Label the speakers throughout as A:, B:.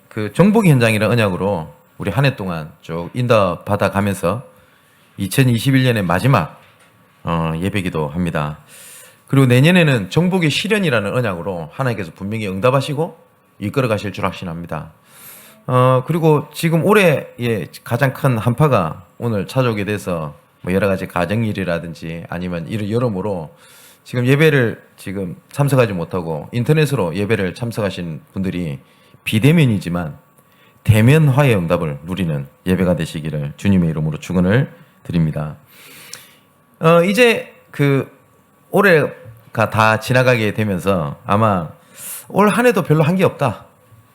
A: 그 정복의 현장이라는 언약으로 우리 한 해 동안 쭉 인도받아 가면서 2021년의 마지막 예배기도 합니다. 그리고 내년에는 정복의 실현이라는 언약으로 하나님께서 분명히 응답하시고 이끌어 가실 줄 확신합니다. 그리고 지금 올해의 가장 큰 한파가 오늘 찾아오게 돼서 뭐 여러 가지 가정일이라든지 아니면 여러모로 지금 예배를 지금 참석하지 못하고 인터넷으로 예배를 참석하신 분들이 비대면이지만 대면화의 응답을 누리는 예배가 되시기를 주님의 이름으로 축원을 드립니다. 이제 그 올해가 다 지나가게 되면서 아마 올 한 해도 별로 한 게 없다.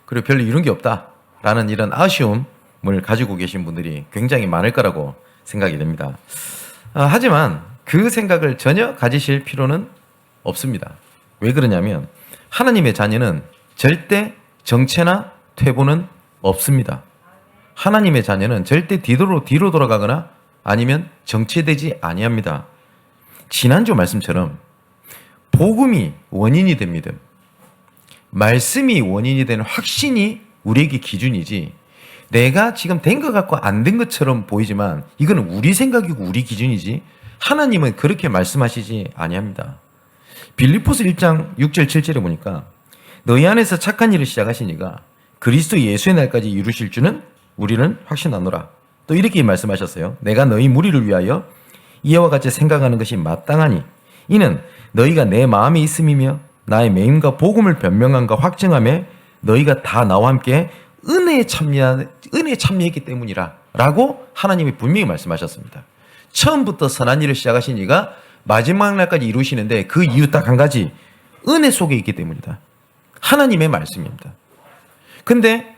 A: 그리고 별로 이룬 게 없다. 라는 이런 아쉬움을 가지고 계신 분들이 굉장히 많을 거라고 생각이 됩니다. 하지만 그 생각을 전혀 가지실 필요는 없습니다. 왜 그러냐면 하나님의 자녀는 절대 정체나 퇴보는 없습니다. 하나님의 자녀는 절대 뒤로 돌아가거나 아니면 정체되지 아니합니다. 지난주 말씀처럼 복음이 원인이 된 믿음, 말씀이 원인이 되는 확신이 우리에게 기준이지 내가 지금 된 것 같고 안 된 것처럼 보이지만 이거는 우리 생각이고 우리 기준이지 하나님은 그렇게 말씀하시지 아니합니다. 빌립보서 1장 6절 7절에 보니까 너희 안에서 착한 일을 시작하시니가 그리스도 예수의 날까지 이루실 줄은 우리는 확신하노라. 또 이렇게 말씀하셨어요. 내가 너희 무리를 위하여 이와 같이 생각하는 것이 마땅하니 이는 너희가 내 마음에 있음이며 나의 매임과 복음을 변명함과 확증함에 너희가 다 나와 함께 은혜에 참여했기 때문이라 라고 하나님이 분명히 말씀하셨습니다. 처음부터 선한 일을 시작하신 이가 마지막 날까지 이루시는데 그 이유 딱 한 가지, 은혜 속에 있기 때문이다. 하나님의 말씀입니다. 근데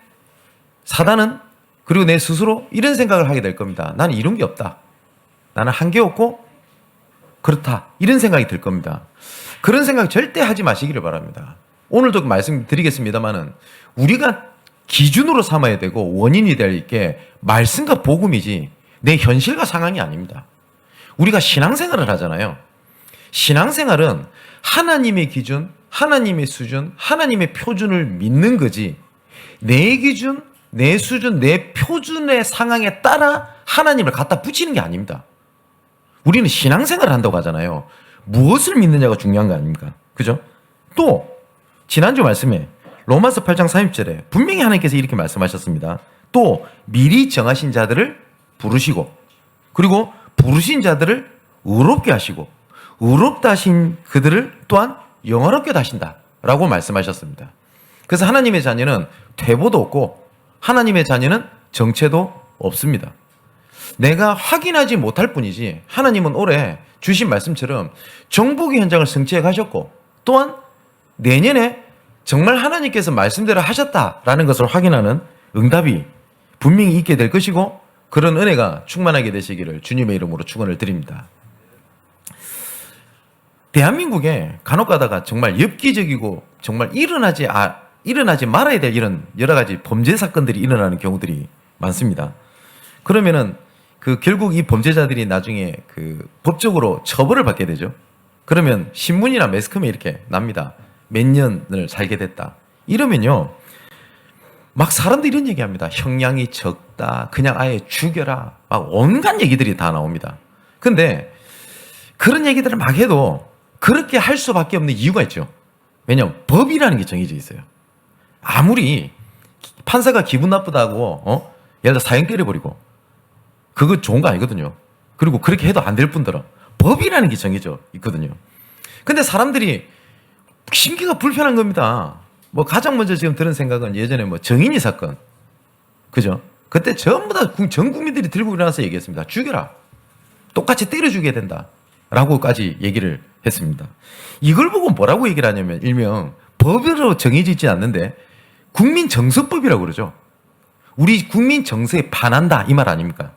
A: 사단은 그리고 내 스스로 이런 생각을 하게 될 겁니다. 나는 이룬 게 없다. 나는 한 게 없고 그렇다. 이런 생각이 들 겁니다. 그런 생각 절대 하지 마시기를 바랍니다. 오늘도 말씀드리겠습니다만은 우리가 기준으로 삼아야 되고 원인이 될 게 말씀과 복음이지 내 현실과 상황이 아닙니다. 우리가 신앙생활을 하잖아요. 신앙생활은 하나님의 기준, 하나님의 수준, 하나님의 표준을 믿는 거지 내 기준, 내 수준, 내 표준의 상황에 따라 하나님을 갖다 붙이는 게 아닙니다. 우리는 신앙생활을 한다고 하잖아요. 무엇을 믿느냐가 중요한 거 아닙니까? 그죠? 또 지난주 말씀에 로마서 8장 30절에 분명히 하나님께서 이렇게 말씀하셨습니다. 또 미리 정하신 자들을 부르시고 그리고 부르신 자들을 의롭게 하시고 의롭다 하신 그들을 또한 영화롭게 하신다 라고 말씀하셨습니다. 그래서 하나님의 자녀는 퇴보도 없고 하나님의 자녀는 정체도 없습니다. 내가 확인하지 못할 뿐이지 하나님은 올해 주신 말씀처럼 정복의 현장을 성취해 가셨고 또한 내년에 정말 하나님께서 말씀대로 하셨다라는 것을 확인하는 응답이 분명히 있게 될 것이고 그런 은혜가 충만하게 되시기를 주님의 이름으로 축원을 드립니다. 대한민국에 간혹 가다가 정말 엽기적이고 정말 일어나지 말아야 될 이런 여러 가지 범죄 사건들이 일어나는 경우들이 많습니다. 그러면은 결국 이 범죄자들이 나중에 법적으로 처벌을 받게 되죠. 그러면 신문이나 매스컴에 이렇게 납니다. 몇 년을 살게 됐다. 이러면요. 막 사람들이 이런 얘기합니다. 형량이 적다. 그냥 아예 죽여라. 막 온갖 얘기들이 다 나옵니다. 근데 그런 얘기들을 막 해도 그렇게 할 수밖에 없는 이유가 있죠. 왜냐하면 법이라는 게 정해져 있어요. 아무리 판사가 기분 나쁘다고 예를 들어 사형 때려버리고 그거 좋은 거 아니거든요. 그리고 그렇게 해도 안 될 뿐더러 법이라는 게 정해져 있거든요. 근데 사람들이 심기가 불편한 겁니다. 뭐 가장 먼저 지금 들은 생각은 예전에 뭐 정인이 사건, 그죠? 그때 전부 다 전 국민들이 들고 일어나서 얘기했습니다. 죽여라. 똑같이 때려 죽여야 된다. 라고까지 얘기를 했습니다. 이걸 보고 뭐라고 얘기를 하냐면 일명 법으로 정해져 있지 않는데 국민정서법이라고 그러죠. 우리 국민 정서에 반한다 이 말 아닙니까?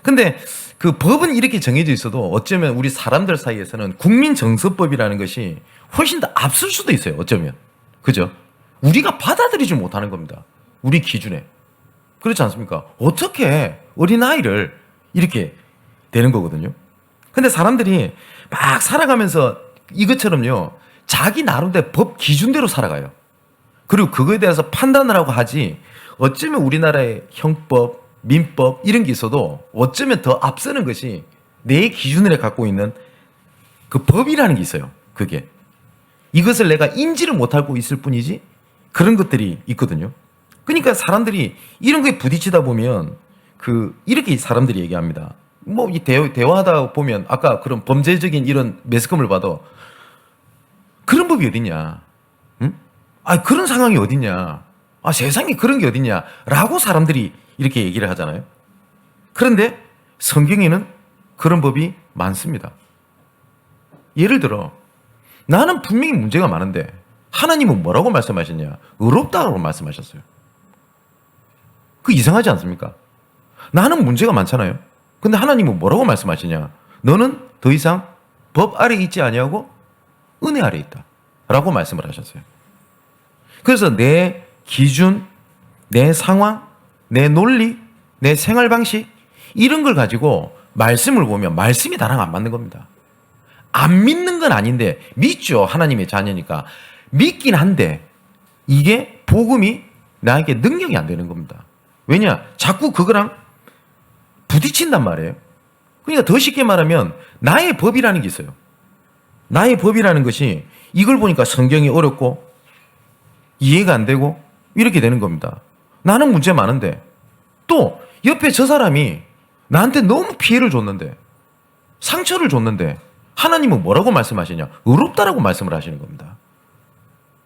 A: 근데 그 법은 이렇게 정해져 있어도 어쩌면 우리 사람들 사이에서는 국민정서법이라는 것이 훨씬 더 앞설 수도 있어요. 어쩌면. 그죠? 우리가 받아들이지 못하는 겁니다. 우리 기준에. 그렇지 않습니까? 어떻게 어린아이를 이렇게 되는 거거든요. 근데 사람들이 막 살아가면서 이것처럼요. 자기 나름대로 법 기준대로 살아가요. 그리고 그거에 대해서 판단을 하고 하지 어쩌면 우리나라의 형법, 민법 이런 게 있어도 어쩌면 더 앞서는 것이 내 기준을 갖고 있는 그 법이라는 게 있어요. 그게. 이것을 내가 인지를 못하고 있을 뿐이지 그런 것들이 있거든요. 그러니까 사람들이 이런 거에 부딪히다 보면 이렇게 사람들이 얘기합니다. 뭐 이 대화하다 보면 아까 그런 범죄적인 이런 매스컴을 봐도 그런 법이 어딨냐? 응? 아 그런 상황이 어딨냐? 아 세상에 그런 게 어딨냐?라고 사람들이 이렇게 얘기를 하잖아요. 그런데 성경에는 그런 법이 많습니다. 예를 들어 나는 분명히 문제가 많은데 하나님은 뭐라고 말씀하셨냐? 의롭다고 말씀하셨어요. 그 이상하지 않습니까? 나는 문제가 많잖아요. 근데 하나님은 뭐라고 말씀하시냐? 너는 더 이상 법 아래 있지 아니하고 은혜 아래 있다 라고 말씀을 하셨어요. 그래서 내 기준, 내 상황, 내 논리, 내 생활 방식 이런 걸 가지고 말씀을 보면 말씀이 나랑 안 맞는 겁니다. 안 믿는 건 아닌데 믿죠. 하나님의 자녀니까. 믿긴 한데 이게 복음이 나에게 능력이 안 되는 겁니다. 왜냐? 자꾸 그거랑 부딪힌단 말이에요. 그러니까 더 쉽게 말하면 나의 법이라는 게 있어요. 나의 법이라는 것이 이걸 보니까 성경이 어렵고 이해가 안 되고 이렇게 되는 겁니다. 나는 문제 많은데 또 옆에 저 사람이 나한테 너무 피해를 줬는데 상처를 줬는데 하나님은 뭐라고 말씀하시냐? 의롭다라고 말씀을 하시는 겁니다.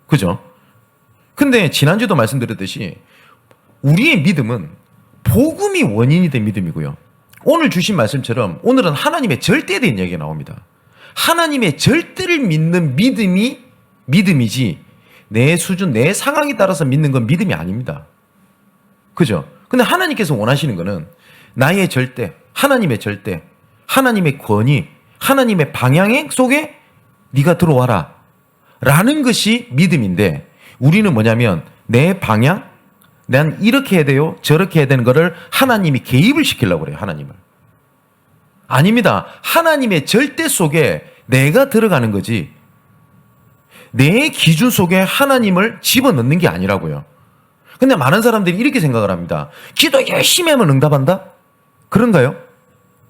A: 그죠? 근데 지난주도 말씀드렸듯이 우리의 믿음은 복음이 원인이 된 믿음이고요. 오늘 주신 말씀처럼 오늘은 하나님의 절대에 대한 얘기가 나옵니다. 하나님의 절대를 믿는 믿음이 믿음이지 내 수준, 내 상황에 따라서 믿는 건 믿음이 아닙니다. 그죠? 근데 하나님께서 원하시는 거는 나의 절대, 하나님의 절대, 하나님의 권위, 하나님의 방향 속에 네가 들어와라 라는 것이 믿음인데 우리는 뭐냐면 내 방향, 난 이렇게 해야 돼요 저렇게 해야 되는 거를 하나님이 개입을 시키려고 그래요. 하나님을. 아닙니다. 하나님의 절대 속에 내가 들어가는 거지 내 기준 속에 하나님을 집어넣는 게 아니라고요. 근데 많은 사람들이 이렇게 생각을 합니다. 기도 열심히 하면 응답한다? 그런가요?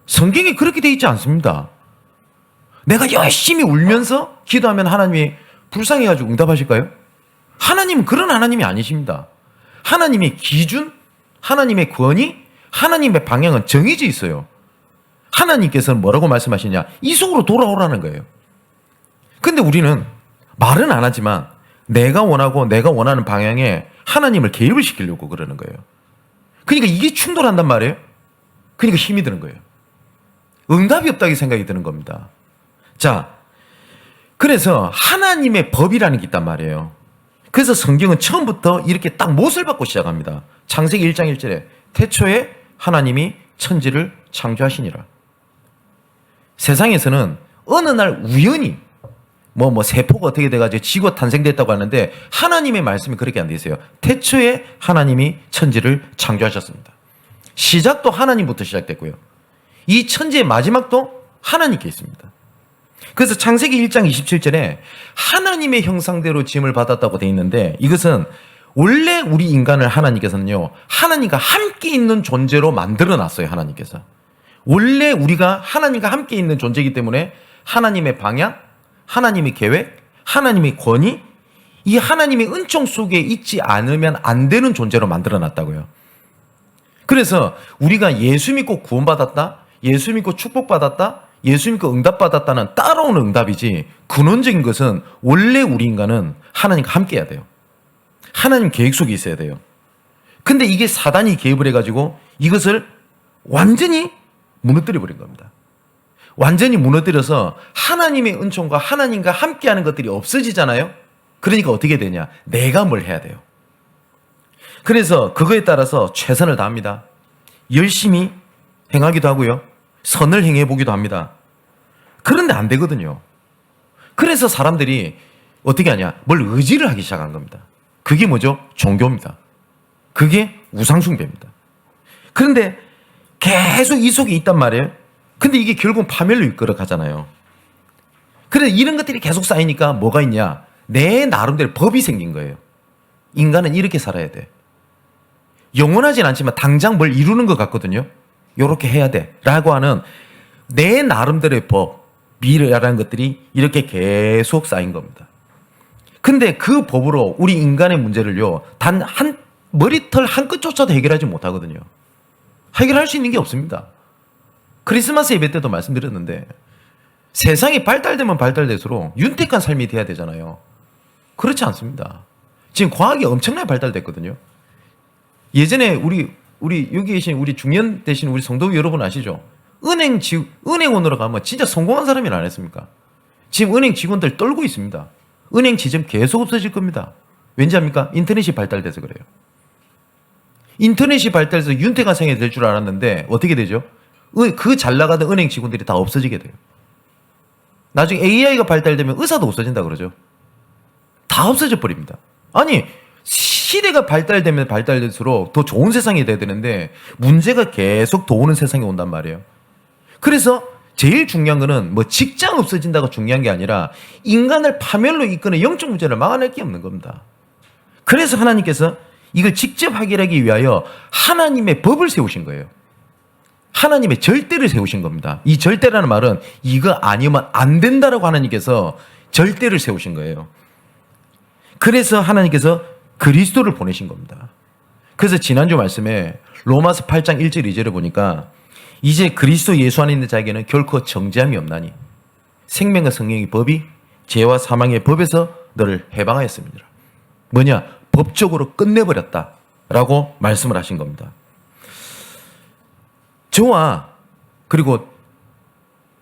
A: 성경에 그렇게 돼 있지 않습니다. 내가 열심히 울면서 기도하면 하나님이 불쌍해가지고 응답하실까요? 하나님은 그런 하나님이 아니십니다. 하나님의 기준, 하나님의 권위, 하나님의 방향은 정해져 있어요. 하나님께서는 뭐라고 말씀하시냐? 이 속으로 돌아오라는 거예요. 근데 우리는 말은 안 하지만 내가 원하고 내가 원하는 방향에 하나님을 개입을 시키려고 그러는 거예요. 그러니까 이게 충돌한단 말이에요. 그러니까 힘이 드는 거예요. 응답이 없다고 생각이 드는 겁니다. 자, 그래서 하나님의 법이라는 게 있단 말이에요. 그래서 성경은 처음부터 이렇게 딱 못을 받고 시작합니다. 창세기 1장 1절에 태초에 하나님이 천지를 창조하시니라. 세상에서는 어느 날 우연히 세포가 어떻게 돼가지고 지구가 탄생됐다고 하는데 하나님의 말씀이 그렇게 안 돼 있어요. 태초에 하나님이 천지를 창조하셨습니다. 시작도 하나님부터 시작됐고요. 이 천지의 마지막도 하나님께 있습니다. 그래서 창세기 1장 27절에 하나님의 형상대로 지음을 받았다고 돼 있는데 이것은 원래 우리 인간을 하나님께서는요 하나님과 함께 있는 존재로 만들어 놨어요. 하나님께서 원래 우리가 하나님과 함께 있는 존재이기 때문에 하나님의 방향, 하나님의 계획, 하나님의 권위, 이 하나님의 은총 속에 있지 않으면 안 되는 존재로 만들어 놨다고요. 그래서 우리가 예수 믿고 구원받았다, 예수 믿고 축복받았다, 예수 믿고 응답받았다는 따라오는 응답이지 근원적인 것은 원래 우리 인간은 하나님과 함께 해야 돼요. 하나님 계획 속에 있어야 돼요. 근데 이게 사단이 개입을 해가지고 이것을 완전히 무너뜨려 버린 겁니다. 완전히 무너뜨려서 하나님의 은총과 하나님과 함께하는 것들이 없어지잖아요. 그러니까 어떻게 되냐? 내가 뭘 해야 돼요. 그래서 그거에 따라서 최선을 다합니다. 열심히 행하기도 하고요. 선을 행해보기도 합니다. 그런데 안 되거든요. 그래서 사람들이 어떻게 하냐? 뭘 의지를 하기 시작한 겁니다. 그게 뭐죠? 종교입니다. 그게 우상숭배입니다. 그런데 계속 이 속에 있단 말이에요. 근데 이게 결국 파멸로 이끌어 가잖아요. 그래서 이런 것들이 계속 쌓이니까 뭐가 있냐? 내 나름대로 법이 생긴 거예요. 인간은 이렇게 살아야 돼. 영원하진 않지만 당장 뭘 이루는 것 같거든요. 요렇게 해야 돼 라고 하는 내 나름대로의 법, 미래라는 것들이 이렇게 계속 쌓인 겁니다. 근데 그 법으로 우리 인간의 문제를요, 단 한 머리털 한 끗조차도 해결하지 못하거든요. 해결할 수 있는 게 없습니다. 크리스마스 예배 때도 말씀드렸는데 세상이 발달되면 발달될수록 윤택한 삶이 돼야 되잖아요. 그렇지 않습니다. 지금 과학이 엄청나게 발달됐거든요. 예전에 우리 여기 계신 우리 중년 되신 우리 성도 여러분 아시죠? 은행원으로 가면 진짜 성공한 사람이 안 했습니까? 지금 은행 직원들 떨고 있습니다. 은행 지점 계속 없어질 겁니다. 왠지 압니까? 인터넷이 발달돼서 그래요. 인터넷이 발달해서 윤택한 생활이 될 줄 알았는데 어떻게 되죠? 그 잘 나가던 은행 직원들이 다 없어지게 돼요. 나중에 AI가 발달되면 의사도 없어진다 그러죠. 다 없어져 버립니다. 아니 시대가 발달되면 발달될수록 더 좋은 세상이 돼야 되는데 문제가 계속 더 오는 세상이 온단 말이에요. 그래서 제일 중요한 거는 뭐 직장 없어진다가 중요한 게 아니라 인간을 파멸로 이끄는 영적 문제를 막아낼 게 없는 겁니다. 그래서 하나님께서 이걸 직접 해결하기 위하여 하나님의 법을 세우신 거예요. 하나님의 절대를 세우신 겁니다. 이 절대라는 말은 이거 아니면 안 된다라고 하나님께서 절대를 세우신 거예요. 그래서 하나님께서 그리스도를 보내신 겁니다. 그래서 지난주 말씀에 로마서 8장 1절 2절을 보니까 이제 그리스도 예수 안에 있는 자에게는 결코 정죄함이 없나니 생명과 성령의 법이 죄와 사망의 법에서 너를 해방하였습니다. 뭐냐? 법적으로 끝내버렸다라고 말씀을 하신 겁니다. 저와 그리고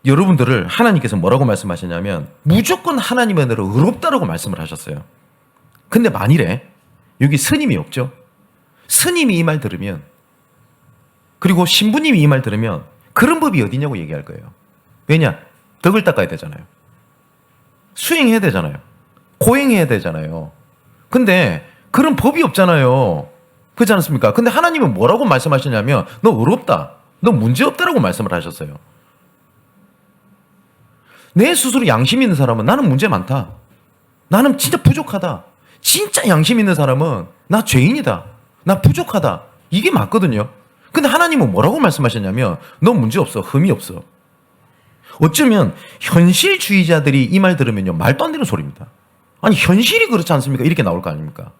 A: 여러분들을 하나님께서 뭐라고 말씀하셨냐면 무조건 하나님의 은혜로 의롭다라고 말씀을 하셨어요. 근데 만일에 여기 스님이 없죠? 스님이 이 말 들으면 그리고 신부님이 이 말 들으면 그런 법이 어디냐고 얘기할 거예요. 왜냐? 덕을 닦아야 되잖아요. 수행해야 되잖아요. 고행해야 되잖아요. 근데 그런 법이 없잖아요. 그렇지 않습니까? 근데 하나님은 뭐라고 말씀하셨냐면 너 의롭다. 너 문제없다라고 말씀을 하셨어요. 내 스스로 양심 있는 사람은 나는 문제 많다. 나는 진짜 부족하다. 진짜 양심 있는 사람은 나 죄인이다. 나 부족하다. 이게 맞거든요. 근데 하나님은 뭐라고 말씀하셨냐면 너 문제 없어. 흠이 없어. 어쩌면 현실주의자들이 이 말 들으면요 말도 안 되는 소리입니다. 아니 현실이 그렇지 않습니까? 이렇게 나올 거 아닙니까?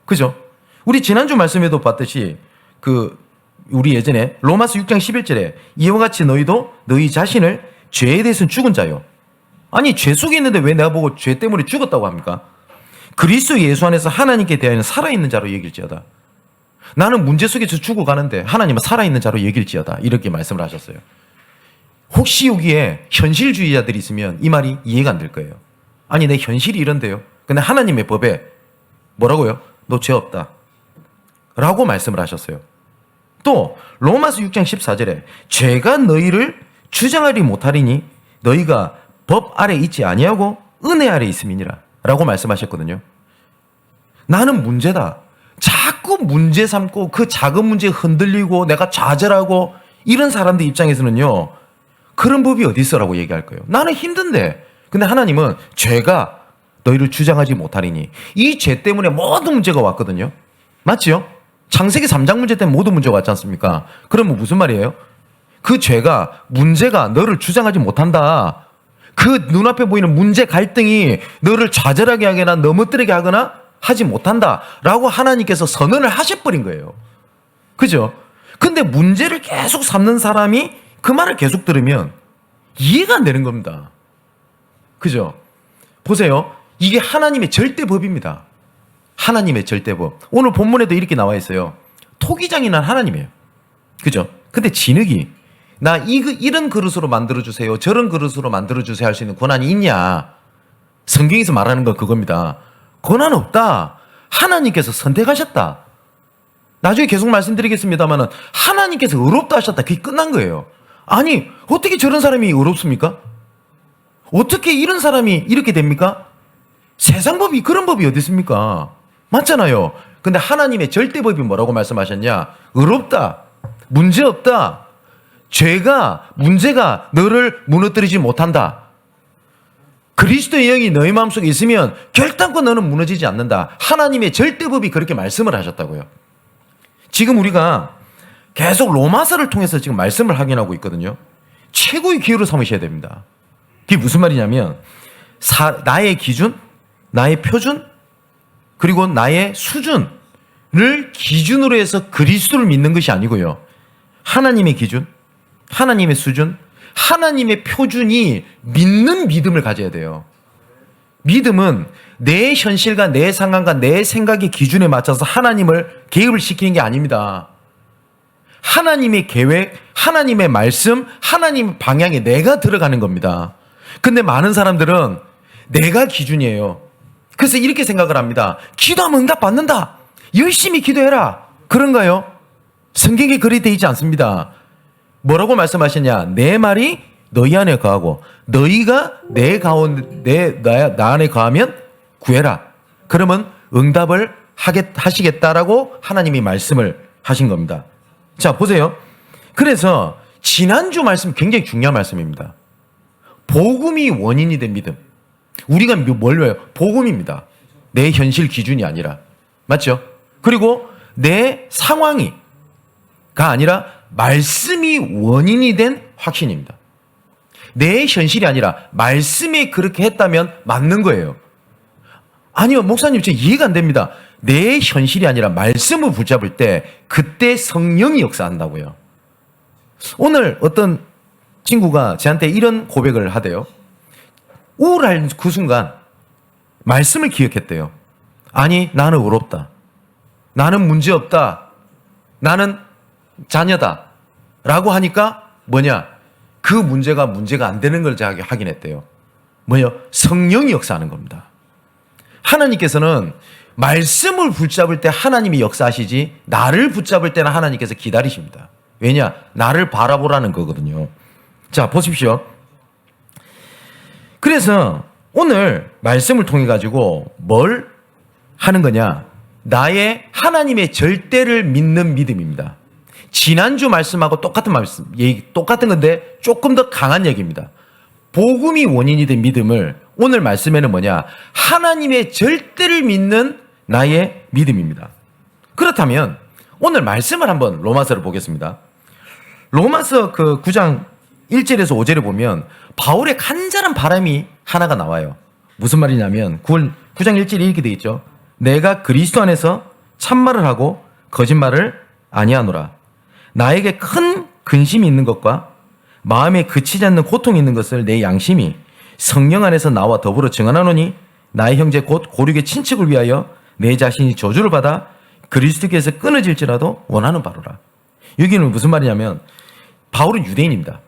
A: 그죠? 우리 지난주 말씀에도 봤듯이 우리 예전에 로마서 6장 11절에 이와 같이 너희도 너희 자신을 죄에 대해서는 죽은 자요. 아니 죄 속에 있는데 왜 내가 보고 죄 때문에 죽었다고 합니까? 그리스도 예수 안에서 하나님께 대하여는 살아있는 자로 여길지어다. 나는 문제 속에서 죽어가는데 하나님은 살아있는 자로 여길지어다. 이렇게 말씀을 하셨어요. 혹시 여기에 현실주의자들이 있으면 이 말이 이해가 안 될 거예요. 아니 내 현실이 이런데요. 근데 하나님의 법에 뭐라고요? 너 죄 없다. 라고 말씀을 하셨어요. 또 로마서 6장 14절에 죄가 너희를 주장하리 못하리니 너희가 법 아래 있지 아니하고 은혜 아래 있음이니라 라고 말씀하셨거든요. 나는 문제다. 자꾸 문제 삼고 그 작은 문제에 흔들리고 내가 좌절하고 이런 사람들 입장에서는요 그런 법이 어디 있어라고 얘기할 거예요. 나는 힘든데 근데 하나님은 죄가 너희를 주장하지 못하리니 이 죄 때문에 모든 문제가 왔거든요. 맞지요? 창세기 3장 문제 때문에 모든 문제가 왔지 않습니까? 그러면 무슨 말이에요? 그 죄가 문제가 너를 주장하지 못한다. 그 눈앞에 보이는 문제 갈등이 너를 좌절하게 하거나 넘어뜨리게 하거나 하지 못한다 라고 하나님께서 선언을 하셔버린 거예요. 그죠? 근데 문제를 계속 삼는 사람이 그 말을 계속 들으면 이해가 안 되는 겁니다. 그죠? 보세요. 이게 하나님의 절대법입니다. 하나님의 절대법. 오늘 본문에도 이렇게 나와 있어요. 토기장이 난 하나님이에요. 그죠? 근데 진흙이 나 이런 그릇으로 만들어주세요. 저런 그릇으로 만들어주세요 할 수 있는 권한이 있냐? 성경에서 말하는 건 그겁니다. 권한 없다. 하나님께서 선택하셨다. 나중에 계속 말씀드리겠습니다만 하나님께서 의롭다 하셨다. 그게 끝난 거예요. 아니 어떻게 저런 사람이 의롭습니까? 어떻게 이런 사람이 이렇게 됩니까? 세상 법이 그런 법이 어디 있습니까? 맞잖아요. 근데 하나님의 절대법이 뭐라고 말씀하셨냐? 의롭다. 문제없다. 문제가 너를 무너뜨리지 못한다. 그리스도의 영이 너희 마음속에 있으면 결단코 너는 무너지지 않는다. 하나님의 절대법이 그렇게 말씀을 하셨다고요. 지금 우리가 계속 로마서를 통해서 지금 말씀을 확인하고 있거든요. 최고의 기회로 삼으셔야 됩니다. 그게 무슨 말이냐면 나의 기준, 나의 표준, 그리고 나의 수준을 기준으로 해서 그리스도를 믿는 것이 아니고요. 하나님의 기준, 하나님의 수준, 하나님의 표준이 믿는 믿음을 가져야 돼요. 믿음은 내 현실과 내 상황과 내 생각의 기준에 맞춰서 하나님을 개입을 시키는 게 아닙니다. 하나님의 계획, 하나님의 말씀, 하나님의 방향에 내가 들어가는 겁니다. 근데 많은 사람들은 내가 기준이에요. 그래서 이렇게 생각을 합니다. 기도하면 응답 받는다. 열심히 기도해라. 그런가요? 성경에 그리 되어 있지 않습니다. 뭐라고 말씀하셨냐? 내 말이 너희 안에 거하고 너희가 나 안에 거하면 구해라. 그러면 응답을 하시겠다라고 하나님이 말씀을 하신 겁니다. 자, 보세요. 그래서 지난주 말씀 굉장히 중요한 말씀입니다. 복음이 원인이 된 믿음. 우리가 뭘 외워요? 복음입니다. 내 현실 기준이 아니라. 맞죠? 그리고 내 상황이가 아니라 말씀이 원인이 된 확신입니다. 내 현실이 아니라 말씀이 그렇게 했다면 맞는 거예요. 아니요, 목사님, 저 이해가 안 됩니다. 내 현실이 아니라 말씀을 붙잡을 때 그때 성령이 역사한다고요. 오늘 어떤 친구가 저한테 이런 고백을 하대요. 우울할 그 순간 말씀을 기억했대요. 아니, 나는 의롭다. 나는 문제없다. 나는 자녀다. 라고 하니까 뭐냐? 그 문제가 안 되는 걸 제가 확인했대요. 뭐요? 성령이 역사하는 겁니다. 하나님께서는 말씀을 붙잡을 때 하나님이 역사하시지 나를 붙잡을 때는 하나님께서 기다리십니다. 왜냐? 나를 바라보라는 거거든요. 자, 보십시오. 그래서 오늘 말씀을 통해 가지고 뭘 하는 거냐? 나의 하나님의 절대를 믿는 믿음입니다. 지난주 말씀하고 똑같은 말씀, 똑같은 건데 조금 더 강한 얘기입니다. 복음이 원인이 된 믿음을 오늘 말씀에는 뭐냐? 하나님의 절대를 믿는 나의 믿음입니다. 그렇다면 오늘 말씀을 한번 로마서를 보겠습니다. 로마서 그 9장 1절에서 5절에 보면 바울의 간절한 바람이 하나가 나와요. 무슨 말이냐면 9장 1절에 이렇게 되어 있죠. 내가 그리스도 안에서 참말을 하고 거짓말을 아니하노라. 나에게 큰 근심이 있는 것과 마음에 그치지 않는 고통이 있는 것을 내 양심이 성령 안에서 나와 더불어 증언하노니 나의 형제 곧 고륙의 친척을 위하여 내 자신이 저주를 받아 그리스도께서 끊어질지라도 원하는 바로라. 여기는 무슨 말이냐면 바울은 유대인입니다.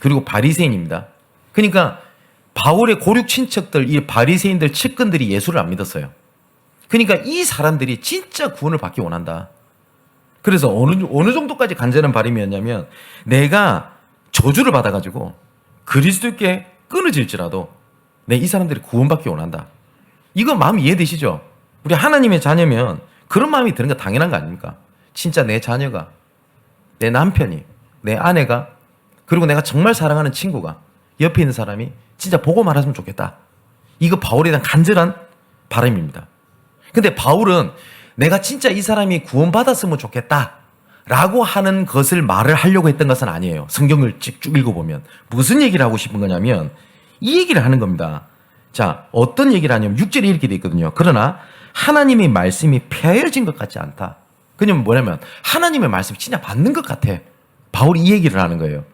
A: 그리고 바리새인입니다. 그러니까 바울의 고륙 친척들, 이 바리새인들 측근들이 예수를 안 믿었어요. 그러니까 이 사람들이 진짜 구원을 받기 원한다. 그래서 어느 정도까지 간절한 바람이었냐면 내가 저주를 받아가지고 그리스도께 끊어질지라도 이 사람들이 구원받기 원한다. 이거 마음 이해되시죠? 우리 하나님의 자녀면 그런 마음이 드는 거 당연한 거 아닙니까? 진짜 내 자녀가, 내 남편이, 내 아내가, 그리고 내가 정말 사랑하는 친구가, 옆에 있는 사람이 진짜 보고 말았으면 좋겠다. 이거 바울에 대한 간절한 바람입니다. 근데 바울은 내가 진짜 이 사람이 구원받았으면 좋겠다 라고 하는 것을 말을 하려고 했던 것은 아니에요. 성경을 쭉 읽어보면 무슨 얘기를 하고 싶은 거냐면 이 얘기를 하는 겁니다. 자, 어떤 얘기를 하냐면 6절에 이렇게 돼 있거든요. 그러나 하나님의 말씀이 폐해진 것 같지 않다. 그냐면 뭐냐면 하나님의 말씀이 진짜 맞는 것 같아. 바울이 이 얘기를 하는 거예요.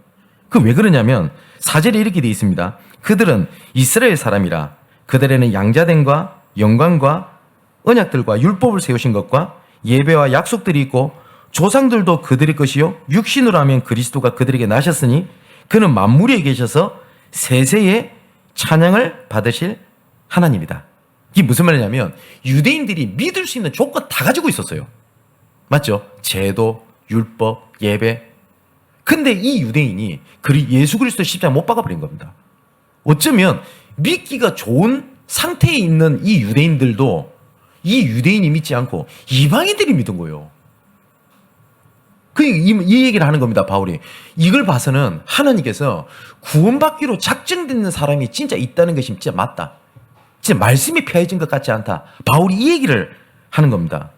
A: 그 왜 그러냐면 4절에 이렇게 돼 있습니다. 그들은 이스라엘 사람이라 그들에는 양자됨과 영광과 언약들과 율법을 세우신 것과 예배와 약속들이 있고 조상들도 그들의 것이요 육신으로 하면 그리스도가 그들에게 나셨으니 그는 만물에 계셔서 세세에 찬양을 받으실 하나님이다. 이게 무슨 말이냐면 유대인들이 믿을 수 있는 조건 다 가지고 있었어요. 맞죠? 제도, 율법, 예배. 근데 이 유대인이 예수 그리스도 십자가 못 박아버린 겁니다. 어쩌면 믿기가 좋은 상태에 있는 이 유대인들도 이 유대인이 믿지 않고 이방인들이 믿은 거예요. 이 얘기를 하는 겁니다, 바울이. 이걸 봐서는 하나님께서 구원받기로 작정된 사람이 진짜 있다는 것이 진짜 맞다. 진짜 말씀이 펴해진 것 같지 않다. 바울이 이 얘기를 하는 겁니다.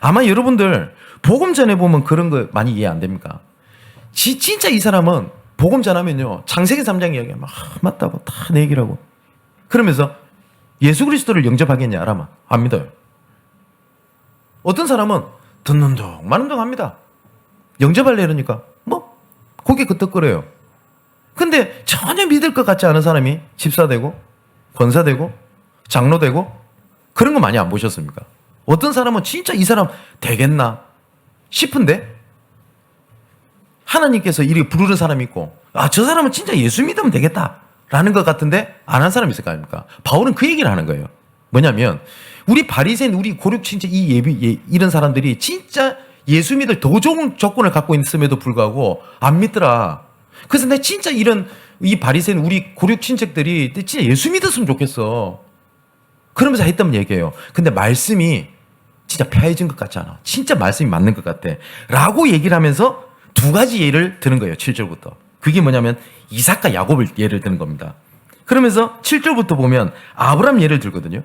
A: 아마 여러분들 복음 전해보면 그런 거 많이 이해 안 됩니까? 진짜 이 사람은 복음 전하면요, 창세기 3장 이야기하면 맞다고 다 내 얘기를 하고 그러면서 예수 그리스도를 영접하겠냐? 라면 안 믿어요. 어떤 사람은 듣는 둥 마는 둥 합니다. 영접할래 이러니까 뭐 고개 끄덕거려요. 근데 전혀 믿을 것 같지 않은 사람이 집사되고 권사되고 장로되고 그런 거 많이 안 보셨습니까? 어떤 사람은 진짜 이 사람 되겠나 싶은데 하나님께서 이렇게 부르는 사람이 있고 저 사람은 진짜 예수 믿으면 되겠다라는 것 같은데 안 한 사람이 있을 거 아닙니까? 바울은 그 얘기를 하는 거예요. 뭐냐면 우리 바리새인 우리 고륙 진짜 이런 사람들이 진짜 예수 믿을 더 좋은 조건을 갖고 있음에도 불구하고 안 믿더라. 그래서 내 진짜 이런 이 바리새인 우리 고륙 친척들이 진짜 예수 믿었으면 좋겠어. 그러면서 했던 얘기예요. 근데 말씀이 진짜 펴해진 것 같지 않아. 진짜 말씀이 맞는 것 같아. 라고 얘기를 하면서 두 가지 예를 드는 거예요. 7절부터. 그게 뭐냐면 이삭과 야곱을 예를 드는 겁니다. 그러면서 7절부터 보면 아브라함 예를 들거든요.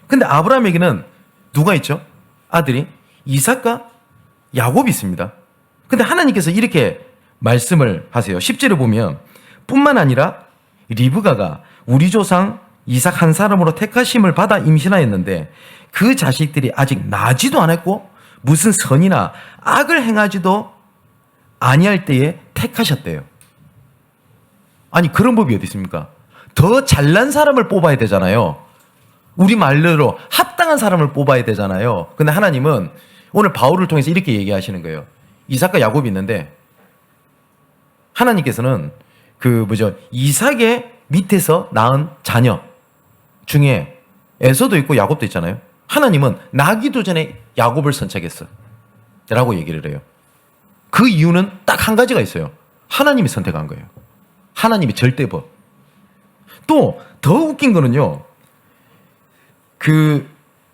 A: 근데 아브라함에게는 누가 있죠? 아들이 이삭과 야곱이 있습니다. 근데 하나님께서 이렇게 말씀을 하세요. 10절에 보면 뿐만 아니라 리브가가 우리 조상 이삭 한 사람으로 택하심을 받아 임신하였는데 그 자식들이 아직 나지도 않았고 무슨 선이나 악을 행하지도 아니할 때에 택하셨대요. 아니 그런 법이 어디 있습니까? 더 잘난 사람을 뽑아야 되잖아요. 우리 말로 합당한 사람을 뽑아야 되잖아요. 근데 하나님은 오늘 바울을 통해서 이렇게 얘기하시는 거예요. 이삭과 야곱이 있는데 하나님께서는 이삭의 밑에서 낳은 자녀 중에 에서도 있고 야곱도 있잖아요. 하나님은 나기도 전에 야곱을 선택했어 라고 얘기를 해요. 그 이유는 딱 한 가지가 있어요. 하나님이 선택한 거예요. 하나님이 절대법. 또 더 웃긴 거는요.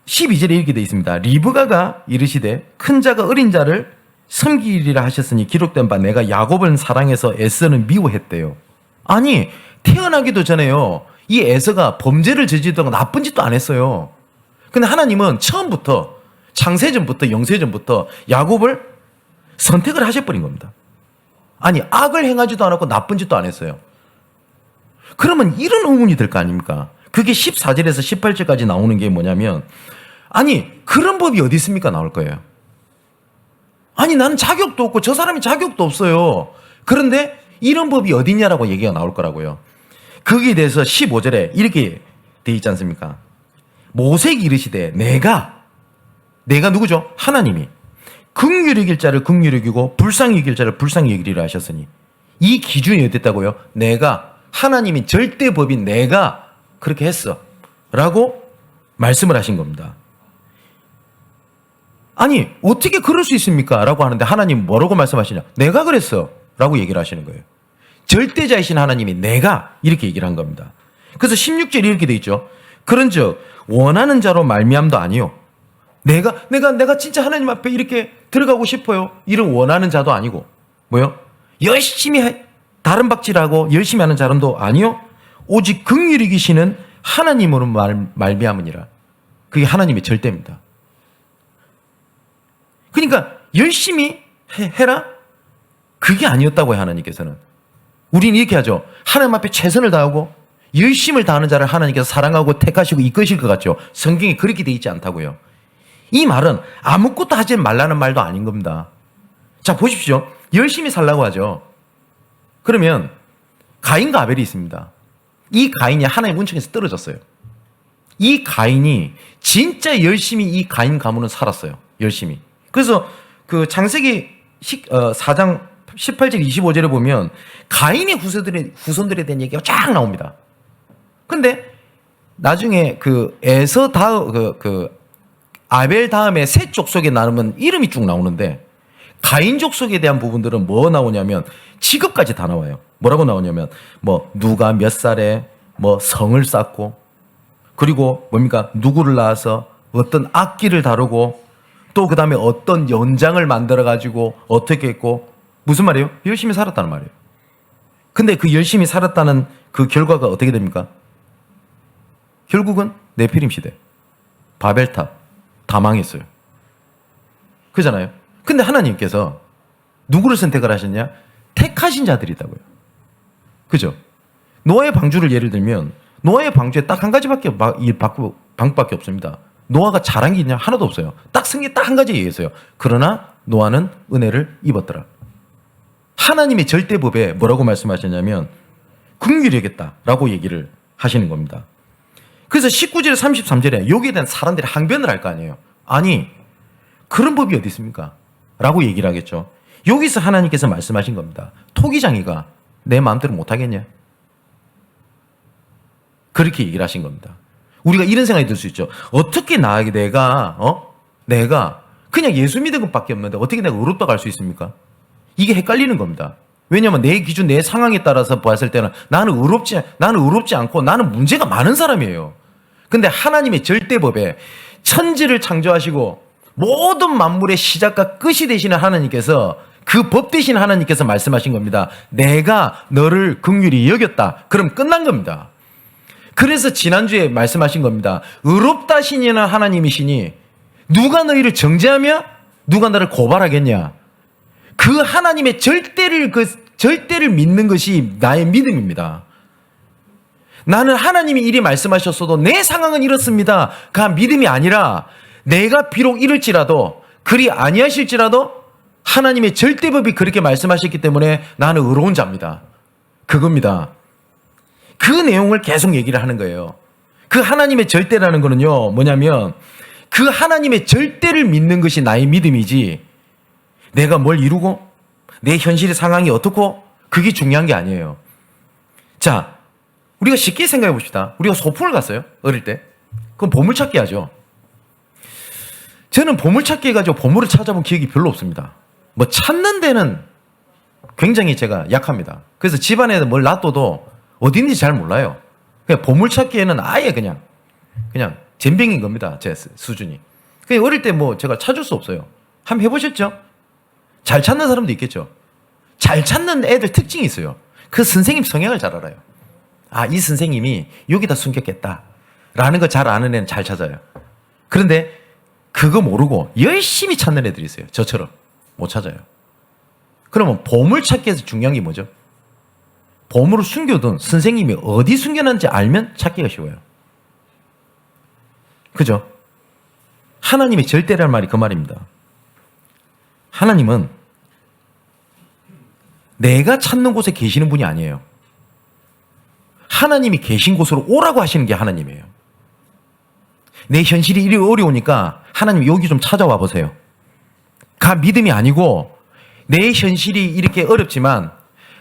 A: 12절에 이렇게 되어 있습니다. 리브가가 이르시되 큰 자가 어린 자를 섬기리라 하셨으니 기록된 바 내가 야곱을 사랑해서 에서는 미워했대요. 아니 태어나기도 전에요. 이 에서가 범죄를 저지르다가 나쁜 짓도 안 했어요. 근데 하나님은 처음부터 창세전부터 영세전부터 야곱을 선택을 하셔버린 겁니다. 아니 악을 행하지도 않았고 나쁜 짓도 안 했어요. 그러면 이런 의문이 들 거 아닙니까? 그게 14절에서 18절까지 나오는 게 뭐냐면 아니 그런 법이 어디 있습니까? 나올 거예요. 아니 나는 자격도 없고 저 사람이 자격도 없어요. 그런데 이런 법이 어디냐라고 얘기가 나올 거라고요. 거기에 대해서 15절에 이렇게 돼 있지 않습니까? 모세에게 이르시되 내가 누구죠? 하나님이 긍휼히 여길 자를 긍휼히 여기고 불쌍히 여길 자를 불쌍히 여기리라 하셨으니 이 기준이 어땠다고요? 내가 하나님이 절대법인 내가 그렇게 했어 라고 말씀을 하신 겁니다. 아니 어떻게 그럴 수 있습니까? 라고 하는데 하나님 뭐라고 말씀하시냐? 내가 그랬어 라고 얘기를 하시는 거예요. 절대자이신 하나님이 내가 이렇게 얘기를 한 겁니다. 그래서 16절에 이렇게 돼 있죠. 그런즉 원하는 자로 말미암도 아니요 내가 진짜 하나님 앞에 이렇게 들어가고 싶어요 이런 원하는 자도 아니고 뭐요? 열심히 다른 박질하고 열심히 하는 사람도 아니요 오직 긍휼히 계시는 하나님으로 말미암으니라. 그게 하나님의 절대입니다. 그러니까 열심히 해라? 그게 아니었다고요. 하나님께서는. 우리는 이렇게 하죠. 하나님 앞에 최선을 다하고 열심을 다하는 자를 하나님께서 사랑하고 택하시고 이끄실 것 같죠. 성경에 그렇게 돼 있지 않다고요. 이 말은 아무것도 하지 말라는 말도 아닌 겁니다. 자 보십시오. 열심히 살라고 하죠. 그러면 가인과 아벨이 있습니다. 이 가인이 하나님 은총에서 떨어졌어요. 이 가인이 진짜 열심히 이 가인 가문은 살았어요. 열심히. 그래서 그 창세기 4장 18절 25절에 보면 가인의 후손들에 대한 얘기가 쫙 나옵니다. 근데 나중에 그 에서 다음 아벨 다음에 셋 족속에 나누면 이름이 쭉 나오는데 가인 족속에 대한 부분들은 뭐 나오냐면 직업까지 다 나와요. 뭐라고 나오냐면 뭐 누가 몇 살에 뭐 성을 쌓고 그리고 뭡니까 누구를 낳아서 어떤 악기를 다루고 또 그 다음에 어떤 연장을 만들어가지고 어떻게 했고, 무슨 말이에요? 열심히 살았다는 말이에요. 근데 그 열심히 살았다는 그 결과가 어떻게 됩니까? 결국은 네피림 시대, 바벨탑 다 망했어요. 그잖아요. 근데 하나님께서 누구를 선택을 하셨냐? 택하신 자들이 있다고요. 그죠? 노아의 방주를 예를 들면 노아의 방주에 딱 한 가지밖에 방법밖에 없습니다. 노아가 잘한 게 있냐? 하나도 없어요. 딱 승리 딱 한 가지 얘기했어요. 그러나 노아는 은혜를 입었더라. 하나님의 절대법에 뭐라고 말씀하셨냐면 긍휼히 여겼다라고 얘기를 하시는 겁니다. 그래서 19절 33절에 여기에 대한 사람들이 항변을 할 거 아니에요. 아니 그런 법이 어디 있습니까? 라고 얘기를 하겠죠. 여기서 하나님께서 말씀하신 겁니다. 토기장이가 내 마음대로 못하겠냐? 그렇게 얘기를 하신 겁니다. 우리가 이런 생각이 들 수 있죠. 어떻게 내가 그냥 예수 믿은 것밖에 없는데 어떻게 내가 의롭다고 할 수 있습니까? 이게 헷갈리는 겁니다. 왜냐하면 내 기준, 내 상황에 따라서 봤을 때는 나는 의롭지 않고 나는 문제가 많은 사람이에요. 근데 하나님의 절대법에 천지를 창조하시고 모든 만물의 시작과 끝이 되시는 하나님께서 그 법 되신 하나님께서 말씀하신 겁니다. 내가 너를 긍휼히 여겼다. 그럼 끝난 겁니다. 그래서 지난주에 말씀하신 겁니다. 의롭다시니는 하나님이시니 누가 너희를 정죄하며 누가 너를 고발하겠냐. 그 하나님의 절대를 믿는 것이 나의 믿음입니다. 나는 하나님이 이리 말씀하셨어도 내 상황은 이렇습니다. 그 믿음이 아니라 내가 비록 이럴지라도 그리 아니하실지라도 하나님의 절대법이 그렇게 말씀하셨기 때문에 나는 의로운 자입니다. 그겁니다. 그 내용을 계속 얘기를 하는 거예요. 그 하나님의 절대라는 거는요, 뭐냐면 그 하나님의 절대를 믿는 것이 나의 믿음이지 내가 뭘 이루고 내 현실의 상황이 어떻고 그게 중요한 게 아니에요. 자, 우리가 쉽게 생각해 봅시다. 우리가 소풍을 갔어요. 어릴 때. 그럼 보물찾기 하죠. 저는 보물찾기 해가지고 보물을 찾아본 기억이 별로 없습니다. 뭐 찾는 데는 굉장히 제가 약합니다. 그래서 집안에 뭘 놔둬도 어디 있는지 잘 몰라요. 그냥 보물찾기에는 아예 그냥 젬병인 겁니다. 제 수준이. 그냥 어릴 때 뭐 제가 찾을 수 없어요. 한번 해보셨죠? 잘 찾는 사람도 있겠죠. 잘 찾는 애들 특징이 있어요. 그 선생님 성향을 잘 알아요. 아, 이 선생님이 여기다 숨겼겠다 라는 거 잘 아는 애는 잘 찾아요. 그런데 그거 모르고 열심히 찾는 애들이 있어요. 저처럼 못 찾아요. 그러면 보물찾기에서 중요한 게 뭐죠? 보물을 숨겨둔 선생님이 어디 숨겨놨는지 알면 찾기가 쉬워요. 그죠? 하나님의 절대라는 말이 그 말입니다. 하나님은 내가 찾는 곳에 계시는 분이 아니에요. 하나님이 계신 곳으로 오라고 하시는 게 하나님이에요. 내 현실이 이리 어려우니까 하나님 여기 좀 찾아와 보세요. 가 믿음이 아니고 내 현실이 이렇게 어렵지만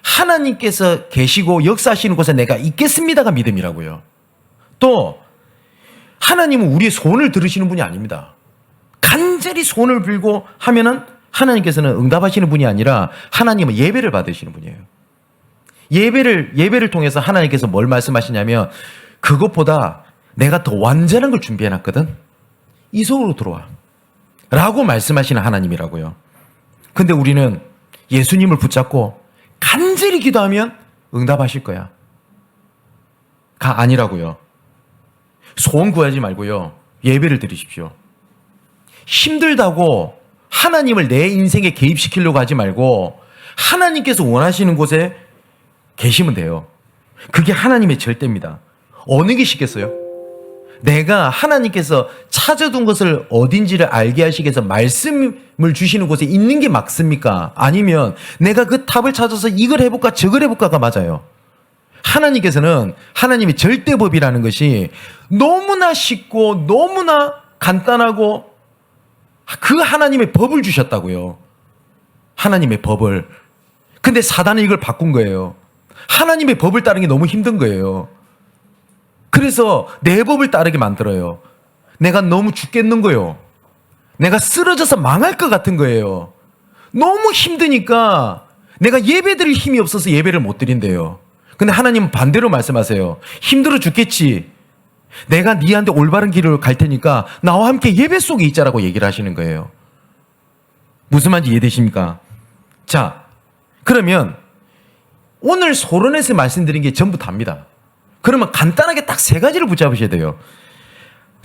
A: 하나님께서 계시고 역사하시는 곳에 내가 있겠습니다가 믿음이라고요. 또 하나님은 우리의 소원을 들으시는 분이 아닙니다. 간절히 소원을 빌고 하면은 하나님께서는 응답하시는 분이 아니라 하나님은 예배를 받으시는 분이에요. 예배를 통해서 하나님께서 뭘 말씀하시냐면 그것보다 내가 더 완전한 걸 준비해놨거든. 이 속으로 들어와 라고 말씀하시는 하나님이라고요. 근데 우리는 예수님을 붙잡고 간절히 기도하면 응답하실 거야 가 아니라고요. 소원 구하지 말고요, 예배를 드리십시오. 힘들다고 하나님을 내 인생에 개입시키려고 하지 말고 하나님께서 원하시는 곳에 계시면 돼요. 그게 하나님의 절대입니다. 어느 게 쉽겠어요? 내가 하나님께서 찾아둔 것을 어딘지를 알게 하시기 위해서 말씀을 주시는 곳에 있는 게 맞습니까? 아니면 내가 그 탑을 찾아서 이걸 해볼까 저걸 해볼까가 맞아요. 하나님께서는 하나님의 절대법이라는 것이 너무나 쉽고 너무나 간단하고 그 하나님의 법을 주셨다고요. 하나님의 법을. 근데 사단은 이걸 바꾼 거예요. 하나님의 법을 따르는 게 너무 힘든 거예요. 그래서 내 법을 따르게 만들어요. 내가 너무 죽겠는 거예요. 내가 쓰러져서 망할 것 같은 거예요. 너무 힘드니까 내가 예배 드릴 힘이 없어서 예배를 못 드린대요. 근데 하나님은 반대로 말씀하세요. 힘들어 죽겠지. 내가 네한테 올바른 길을 갈 테니까 나와 함께 예배 속에 있자라고 얘기를 하시는 거예요. 무슨 말인지 이해되십니까? 자, 그러면 오늘 소론에서 말씀드린 게 전부 답니다. 그러면 간단하게 딱 세 가지를 붙잡으셔야 돼요.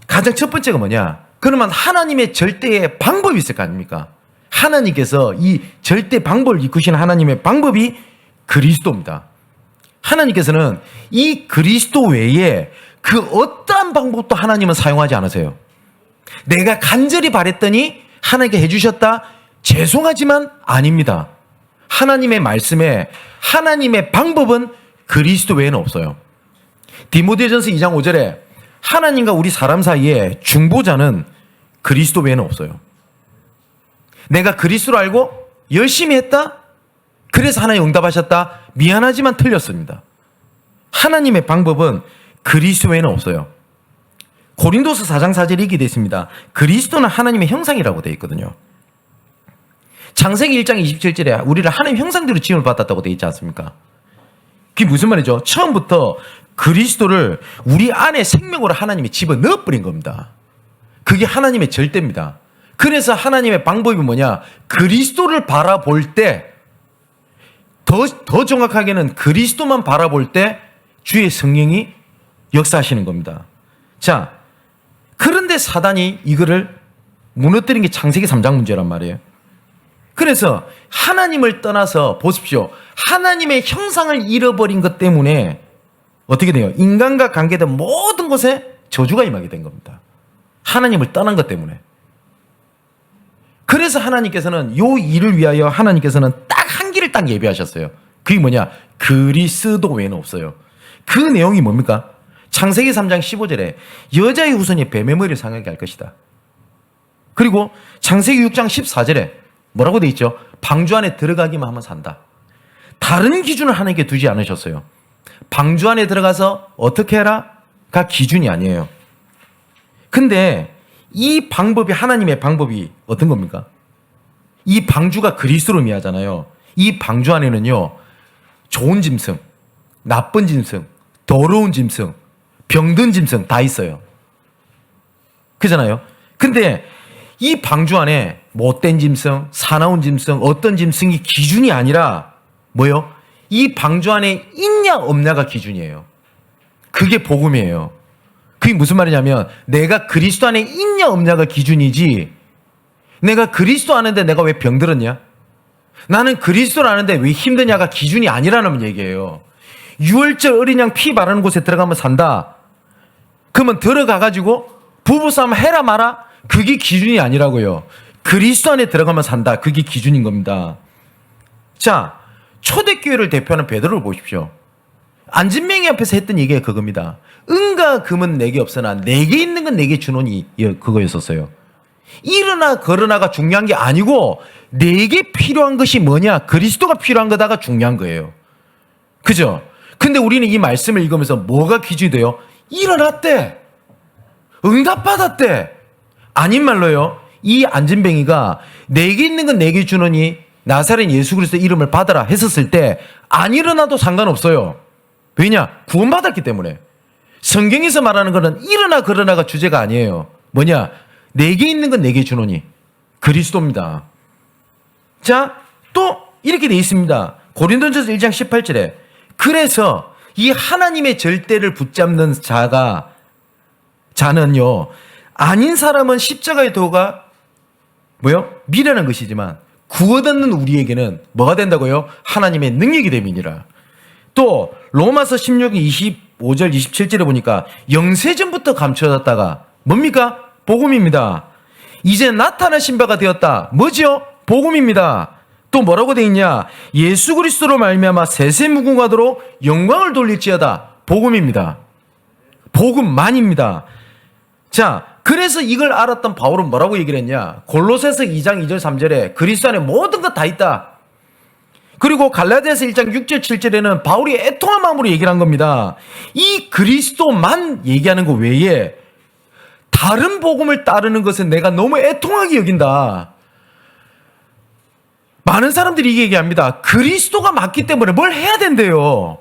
A: 가장 첫 번째가 뭐냐? 그러면 하나님의 절대의 방법이 있을 거 아닙니까? 하나님께서 이 절대 방법을 이끄신 하나님의 방법이 그리스도입니다. 하나님께서는 이 그리스도 외에 그 어떠한 방법도 하나님은 사용하지 않으세요. 내가 간절히 바랬더니 하나님께 해주셨다? 죄송하지만 아닙니다. 하나님의 말씀에 하나님의 방법은 그리스도 외에는 없어요. 디모데전서 2장 5절에 하나님과 우리 사람 사이에 중보자는 그리스도 외에는 없어요. 내가 그리스도를 알고 열심히 했다? 그래서 하나님 응답하셨다? 미안하지만 틀렸습니다. 하나님의 방법은 그리스도 외에는 없어요. 고린도서 4장 4절에 이렇게 되어 있습니다. 그리스도는 하나님의 형상이라고 되어 있거든요. 창세기 1장 27절에 우리를 하나님의 형상대로 지음을 받았다고 되어 있지 않습니까? 그게 무슨 말이죠? 처음부터 그리스도를 우리 안에 생명으로 하나님이 집어넣어버린 겁니다. 그게 하나님의 절대입니다. 그래서 하나님의 방법이 뭐냐? 그리스도를 바라볼 때, 더 정확하게는 그리스도만 바라볼 때 주의 성령이 역사하시는 겁니다. 자, 그런데 사단이 이거를 무너뜨린 게 창세기 3장 문제란 말이에요. 그래서 하나님을 떠나서 보십시오. 하나님의 형상을 잃어버린 것 때문에 어떻게 돼요? 인간과 관계된 모든 것에 저주가 임하게 된 겁니다. 하나님을 떠난 것 때문에. 그래서 하나님께서는 요 일을 위하여 하나님께서는 딱 한 길을 딱 예비하셨어요. 그게 뭐냐? 그리스도 외에는 없어요. 그 내용이 뭡니까? 창세기 3장 15절에 여자의 후손이 뱀의 머리를 상하게 할 것이다. 그리고 창세기 6장 14절에 뭐라고 돼 있죠? 방주 안에 들어가기만 하면 산다. 다른 기준을 하나님께 두지 않으셨어요. 방주 안에 들어가서 어떻게 해라?가 기준이 아니에요. 근데 이 방법이 하나님의 방법이 어떤 겁니까? 이 방주가 그리스도로 의미하잖아요. 이 방주 안에는요, 좋은 짐승, 나쁜 짐승, 더러운 짐승, 병든 짐승 다 있어요. 그잖아요. 근데 이 방주 안에 못된 짐승, 사나운 짐승, 어떤 짐승이 기준이 아니라 뭐요? 이 방주 안에 있냐 없냐가 기준이에요. 그게 복음이에요. 그게 무슨 말이냐면 내가 그리스도 안에 있냐 없냐가 기준이지, 내가 그리스도 아는데 내가 왜 병들었냐? 나는 그리스도를 아는데 왜 힘드냐가 기준이 아니라는 얘기예요. 유월절 어린 양 피 바르는 곳에 들어가면 산다. 그러면 들어가가지고 부부싸움 해라 마라? 그게 기준이 아니라고요. 그리스도 안에 들어가면 산다. 그게 기준인 겁니다. 자, 초대교회를 대표하는 베드로를 보십시오. 안진뱅이 앞에서 했던 얘기가 그겁니다. 은과 금은 내게 없으나 내게 있는 건 내게 주노니, 그거였었어요. 일어나 걸어나가 중요한 게 아니고 내게 필요한 것이 뭐냐? 그리스도가 필요한 거다가 중요한 거예요. 그죠? 근데 우리는 이 말씀을 읽으면서 뭐가 기준이 돼요? 일어났대. 응답받았대. 아닌 말로요. 이 안진뱅이가 내게 있는 건 내게 주노니 나사렛 예수 그리스도 이름을 받아라 했었을 때 안 일어나도 상관없어요. 왜냐? 구원받았기 때문에. 성경에서 말하는 거는 일어나 걸어나가 주제가 아니에요. 뭐냐? 내게 있는 건 내게 주노니 그리스도입니다. 자, 또 이렇게 돼 있습니다. 고린도전서 1장 18절에 그래서 이 하나님의 절대를 붙잡는 자는요, 아닌 사람은 십자가의 도가 뭐요? 미련한 것이지만 구원 얻는 우리에게는 뭐가 된다고요? 하나님의 능력이 됨이니라. 또 로마서 16장 25절 27절에 보니까 영세전부터 감춰졌다가 뭡니까? 복음입니다. 이제 나타나신 바가 되었다. 뭐죠? 복음입니다. 또 뭐라고 돼 있냐? 예수 그리스도로 말미암아 세세무궁하도록 영광을 돌릴지어다. 복음입니다. 복음만입니다. 자, 그래서 이걸 알았던 바울은 뭐라고 얘기를 했냐? 골로새서 2장 2절 3절에 그리스도 안에 모든 것 다 있다. 그리고 갈라디아서 1장 6절 7절에는 바울이 애통한 마음으로 얘기를 한 겁니다. 이 그리스도만 얘기하는 것 외에 다른 복음을 따르는 것은 내가 너무 애통하게 여긴다. 많은 사람들이 이게 얘기합니다. 그리스도가 맞기 때문에 뭘 해야 된대요.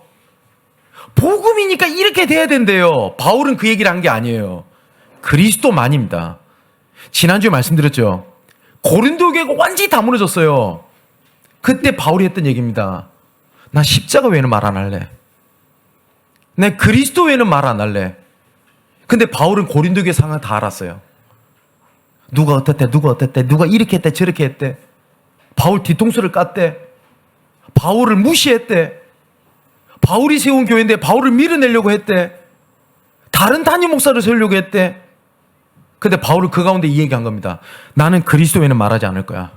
A: 복음이니까 이렇게 돼야 된대요. 바울은 그 얘기를 한 게 아니에요. 그리스도만입니다. 지난주에 말씀드렸죠. 고린도 교회가 완전히 다 무너졌어요. 그때 바울이 했던 얘기입니다. 나 십자가 외에는 말 안 할래. 내 그리스도 외에는 말 안 할래. 근데 바울은 고린도 교회 상황 다 알았어요. 누가 어땠대, 누가 어땠대, 누가 이렇게 했대, 저렇게 했대. 바울 뒤통수를 깠대. 바울을 무시했대. 바울이 세운 교회인데 바울을 밀어내려고 했대. 다른 단임 목사를 세우려고 했대. 근데 바울은 그 가운데 이 얘기한 겁니다. 나는 그리스도 외에는 말하지 않을 거야.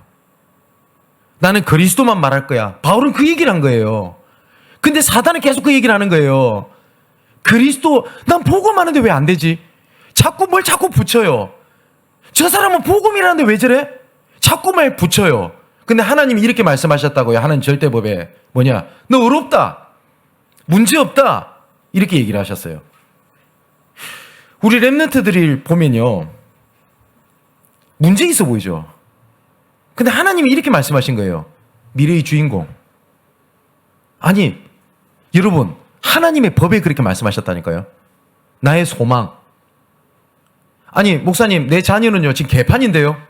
A: 나는 그리스도만 말할 거야. 바울은 그 얘기를 한 거예요. 근데 사단은 계속 그 얘기를 하는 거예요. 그리스도, 난 복음하는데 왜 안 되지? 뭘 자꾸 붙여요. 저 사람은 복음이라는데 왜 저래? 자꾸 말 붙여요. 근데 하나님이 이렇게 말씀하셨다고요. 하나님 절대법에 뭐냐? 너 의롭다. 문제없다. 이렇게 얘기를 하셨어요. 우리 랩런트들이 보면요. 문제 있어 보이죠? 근데 하나님이 이렇게 말씀하신 거예요. 미래의 주인공. 아니, 여러분, 하나님의 법에 그렇게 말씀하셨다니까요. 나의 소망. 아니, 목사님, 내 자녀는요, 지금 개판인데요?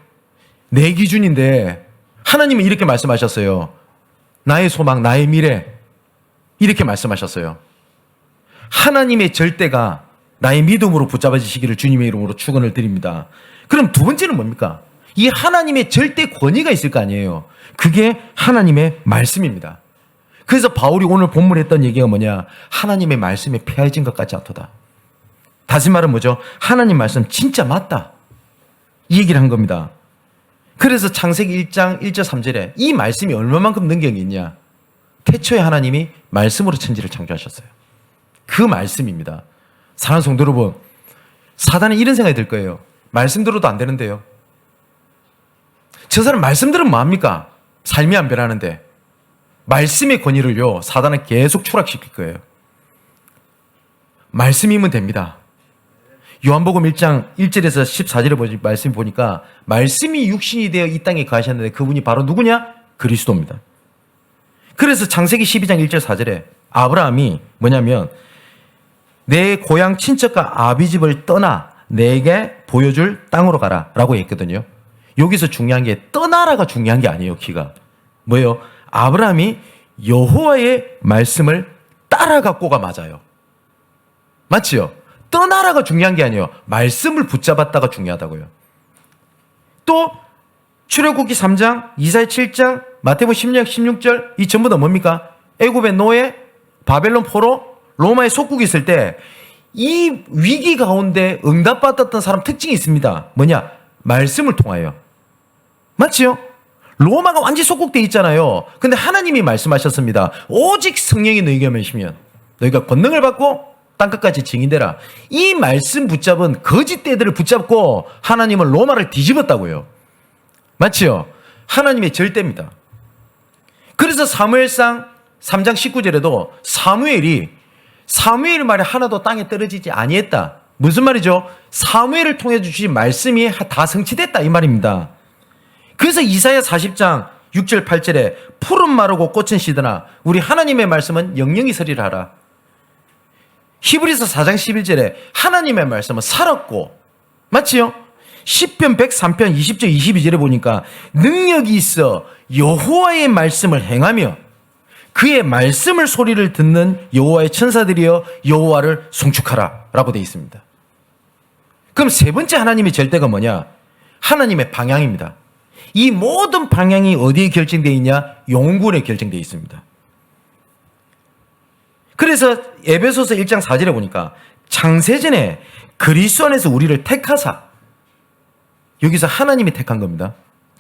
A: 내 기준인데, 하나님은 이렇게 말씀하셨어요. 나의 소망, 나의 미래. 이렇게 말씀하셨어요. 하나님의 절대가 나의 믿음으로 붙잡아지시기를 주님의 이름으로 축원을 드립니다. 그럼 두 번째는 뭡니까? 이 하나님의 절대 권위가 있을 거 아니에요. 그게 하나님의 말씀입니다. 그래서 바울이 오늘 본문에 했던 얘기가 뭐냐? 하나님의 말씀에 폐해진 것 같지 않도다. 다시 말은 뭐죠? 하나님 말씀 진짜 맞다. 이 얘기를 한 겁니다. 그래서 창세기 1장 1절 3절에 이 말씀이 얼마만큼 능력이 있냐? 태초에 하나님이 말씀으로 천지를 창조하셨어요. 그 말씀입니다. 사랑하는 성도 여러분, 사단은 이런 생각이 들 거예요. 말씀 들어도 안 되는데요. 저 사람 말씀 들으면 뭐합니까? 삶이 안 변하는데. 말씀의 권위를요, 사단은 계속 추락시킬 거예요. 말씀이면 됩니다. 요한복음 1장 1절에서 14절에 말씀 보니까 말씀이 육신이 되어 이 땅에 거하셨는데 그분이 바로 누구냐? 그리스도입니다. 그래서 창세기 12장 1절 4절에 아브라함이 뭐냐면 내 고향 친척과 아비집을 떠나 내게 보여줄 땅으로 가라 라고 했거든요. 여기서 중요한 게 떠나라가 중요한 게 아니에요. 키가 뭐예요? 아브라함이 여호와의 말씀을 따라갔고가 맞아요. 맞지요? 떠나라가 중요한 게 아니에요. 말씀을 붙잡았다가 중요하다고요. 또 출애굽기 3장, 이사야 7장, 마태복음 16장 16절 이 전부 다 뭡니까? 애굽의 노예, 바벨론 포로, 로마의 속국이 있을 때 이 위기 가운데 응답받았던 사람 특징이 있습니다. 뭐냐? 말씀을 통하여. 맞지요? 로마가 완전히 속국돼 있잖아요. 근데 하나님이 말씀하셨습니다. 오직 성령이 너희에게 계시면 너희가 권능을 받고 땅끝까지 증인되라. 이 말씀 붙잡은 거짓대들을 붙잡고 하나님은 로마를 뒤집었다고요. 맞지요? 하나님의 절대입니다. 그래서 사무엘상 3장 19절에도 사무엘 말이 하나도 땅에 떨어지지 아니했다. 무슨 말이죠? 사무엘을 통해 주신 말씀이 다 성취됐다 이 말입니다. 그래서 이사야 40장 6절 8절에 풀은 마르고 꽃은 시드나 우리 하나님의 말씀은 영영이 서리라 하라. 히브리서 4장 11절에 하나님의 말씀은 살았고 맞지요? 시편 103편 20절 22절에 보니까 능력이 있어 여호와의 말씀을 행하며 그의 말씀을 소리를 듣는 여호와의 천사들이여 여호와를 송축하라 라고 되어 있습니다. 그럼 세 번째 하나님의 절대가 뭐냐? 하나님의 방향입니다. 이 모든 방향이 어디에 결정되어 있냐? 영혼군에 결정되어 있습니다. 그래서 에베소서 1장 4절에 보니까 창세전에 그리스도 안에서 우리를 택하사 여기서 하나님이 택한 겁니다.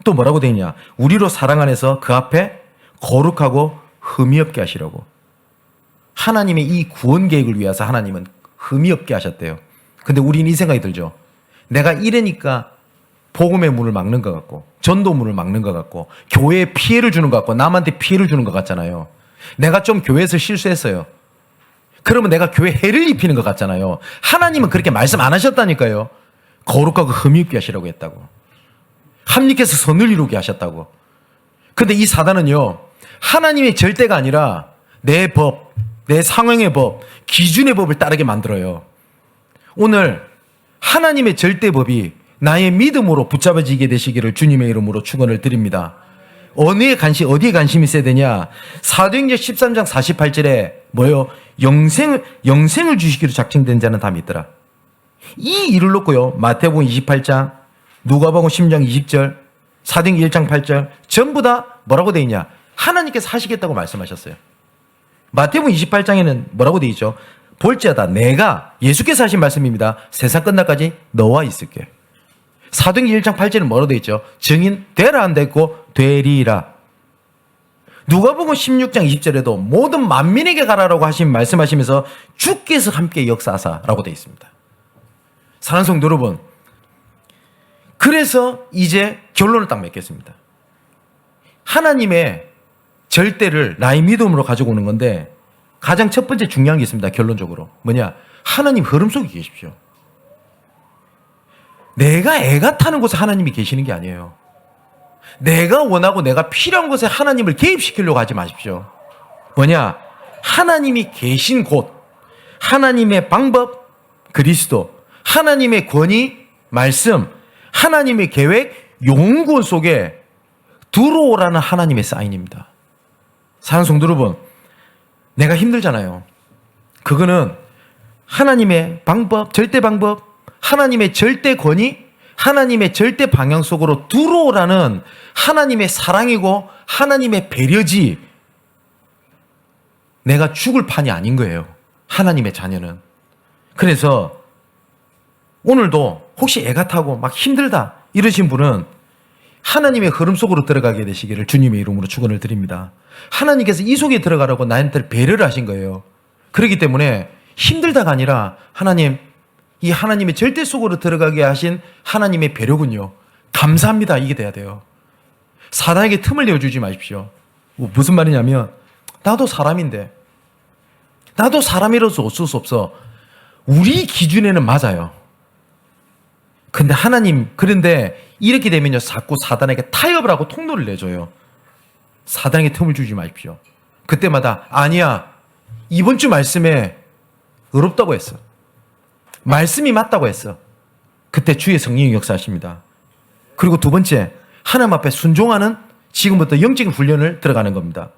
A: 또 뭐라고 되어 있냐? 우리로 사랑 안에서 그 앞에 거룩하고 흠이 없게 하시라고. 하나님의 이 구원 계획을 위해서 하나님은 흠이 없게 하셨대요. 근데 우리는 이 생각이 들죠. 내가 이러니까 복음의 문을 막는 것 같고 전도 문을 막는 것 같고 교회에 피해를 주는 것 같고 남한테 피해를 주는 것 같잖아요. 내가 좀 교회에서 실수했어요. 그러면 내가 교회 해를 입히는 것 같잖아요. 하나님은 그렇게 말씀 안 하셨다니까요. 거룩하고 흠이 없게 하시라고 했다고. 하나님께서 선을 이루게 하셨다고. 근데 이 사단은요. 하나님의 절대가 아니라 내 법, 내 상황의 법, 기준의 법을 따르게 만들어요. 오늘 하나님의 절대법이 나의 믿음으로 붙잡아지게 되시기를 주님의 이름으로 축원을 드립니다. 어디에 관심이 있어야 되냐? 사도행전 13장 48절에 뭐요? 영생을 주시기로 작정된 자는 다 믿더라. 이 일을 놓고요, 마태복음 28장, 누가복음 10장 20절, 사도행전 1장 8절 전부 다 뭐라고 돼 있냐? 하나님께서 하시겠다고 말씀하셨어요. 마태복음 28장에는 뭐라고 돼 있죠? 볼지어다 내가, 예수께서 하신 말씀입니다. 세상 끝날까지 너와 있을게. 사도행전 1장 8절은 뭐라고 돼 있죠? 증인 되라 안 됐고 되리라. 누가복음 16장 20절에도 모든 만민에게 가라라고 말씀하시면서 주께서 함께 역사하사라고 돼 있습니다. 사랑하는 성도 여러분, 그래서 이제 결론을 딱 맺겠습니다. 하나님의 절대를 나의 믿음으로 가지고 오는 건데, 가장 첫 번째 중요한 게 있습니다. 결론적으로 뭐냐? 하나님 흐름 속에 계십시오. 내가 애가 타는 곳에 하나님이 계시는 게 아니에요. 내가 원하고 내가 필요한 곳에 하나님을 개입시키려고 하지 마십시오. 뭐냐? 하나님이 계신 곳, 하나님의 방법, 그리스도, 하나님의 권위, 말씀, 하나님의 계획, 용군 속에 들어오라는 하나님의 사인입니다. 사랑하는 성도 여러분, 내가 힘들잖아요. 그거는 하나님의 방법, 절대 방법, 하나님의 절대 권위, 하나님의 절대 방향 속으로 들어오라는 하나님의 사랑이고 하나님의 배려지, 내가 죽을 판이 아닌 거예요. 하나님의 자녀는. 그래서 오늘도 혹시 애가 타고 막 힘들다 이러신 분은 하나님의 흐름 속으로 들어가게 되시기를 주님의 이름으로 축원을 드립니다. 하나님께서 이 속에 들어가라고 나한테 배려를 하신 거예요. 그렇기 때문에 힘들다가 아니라 하나님, 이 하나님의 절대 속으로 들어가게 하신 하나님의 배려군요. 감사합니다. 이게 돼야 돼요. 사단에게 틈을 내어주지 마십시오. 무슨 말이냐면, 나도 사람인데, 나도 사람이라서 어쩔 수 없어. 우리 기준에는 맞아요. 근데 하나님, 그런데 이렇게 되면요, 자꾸 사단에게 타협을 하고 통로를 내줘요. 사단에게 틈을 주지 마십시오. 그때마다 아니야, 이번 주 말씀에 어렵다고 했어. 말씀이 맞다고 했어. 그때 주의 성령이 역사하십니다. 그리고 두 번째, 하나님 앞에 순종하는 지금부터 영적인 훈련을 들어가는 겁니다.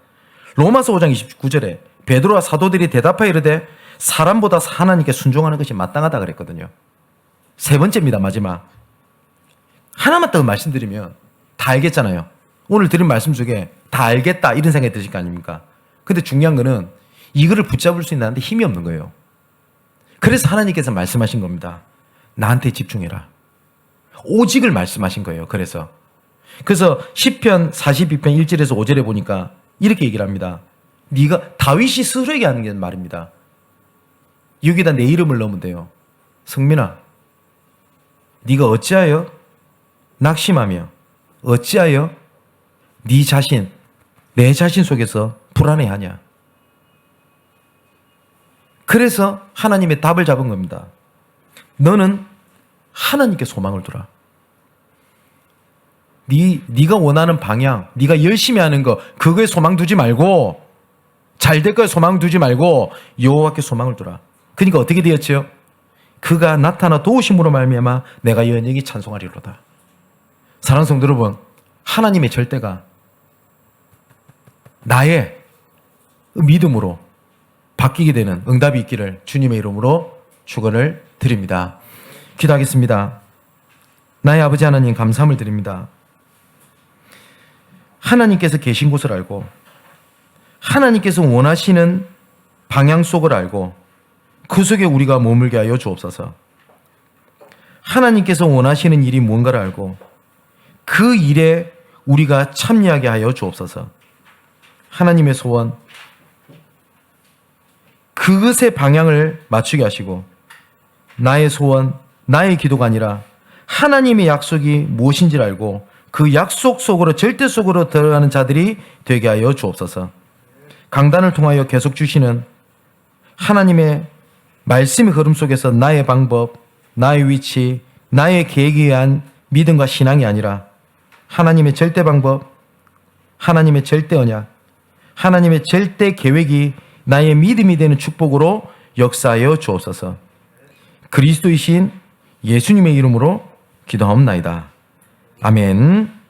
A: 로마서 5장 29절에 베드로와 사도들이 대답하여 이르되 사람보다 하나님께 순종하는 것이 마땅하다 그랬거든요. 세 번째입니다. 마지막, 하나만 더 말씀드리면 다 알겠잖아요. 오늘 드린 말씀 중에 다 알겠다 이런 생각이 드실 거 아닙니까? 근데 중요한 거는 이거를 붙잡을 수 있는데 힘이 없는 거예요. 그래서 하나님께서 말씀하신 겁니다. 나한테 집중해라. 오직을 말씀하신 거예요. 그래서 시편 42편 1절에서 5절에 보니까 이렇게 얘기를 합니다. 네가, 다윗이 스스로에게 하는 게 말입니다. 여기다 내 이름을 넣으면 돼요. 성민아, 네가 어찌하여 낙심하며 어찌하여 네 자신, 내 자신 속에서 불안해하냐. 그래서 하나님의 답을 잡은 겁니다. 너는 하나님께 소망을 두라. 네가 원하는 방향, 네가 열심히 하는 거, 그거에 소망 두지 말고, 잘 될 거에 소망 두지 말고 여호와께 소망을 두라. 그러니까 어떻게 되었죠? 그가 나타나 도우심으로 말미암아 내가 영원히 찬송하리로다. 사랑하는 성도 여러분, 하나님의 절대가 나의 믿음으로 바뀌게 되는 응답이 있기를 주님의 이름으로 축원을 드립니다. 기도하겠습니다. 나의 아버지 하나님, 감사함을 드립니다. 하나님께서 계신 곳을 알고 하나님께서 원하시는 방향 속을 알고 그 속에 우리가 머물게 하여 주옵소서. 하나님께서 원하시는 일이 뭔가를 알고 그 일에 우리가 참여하게 하여 주옵소서. 하나님의 소원, 그것의 방향을 맞추게 하시고, 나의 소원, 나의 기도가 아니라 하나님의 약속이 무엇인지를 알고 그 약속 속으로, 절대 속으로 들어가는 자들이 되게 하여 주옵소서. 강단을 통하여 계속 주시는 하나님의 말씀의 흐름 속에서 나의 방법, 나의 위치, 나의 계획에 의한 믿음과 신앙이 아니라 하나님의 절대 방법, 하나님의 절대 언약, 하나님의 절대 계획이 나의 믿음이 되는 축복으로 역사하여 주옵소서. 그리스도이신 예수님의 이름으로 기도하옵나이다. 아멘.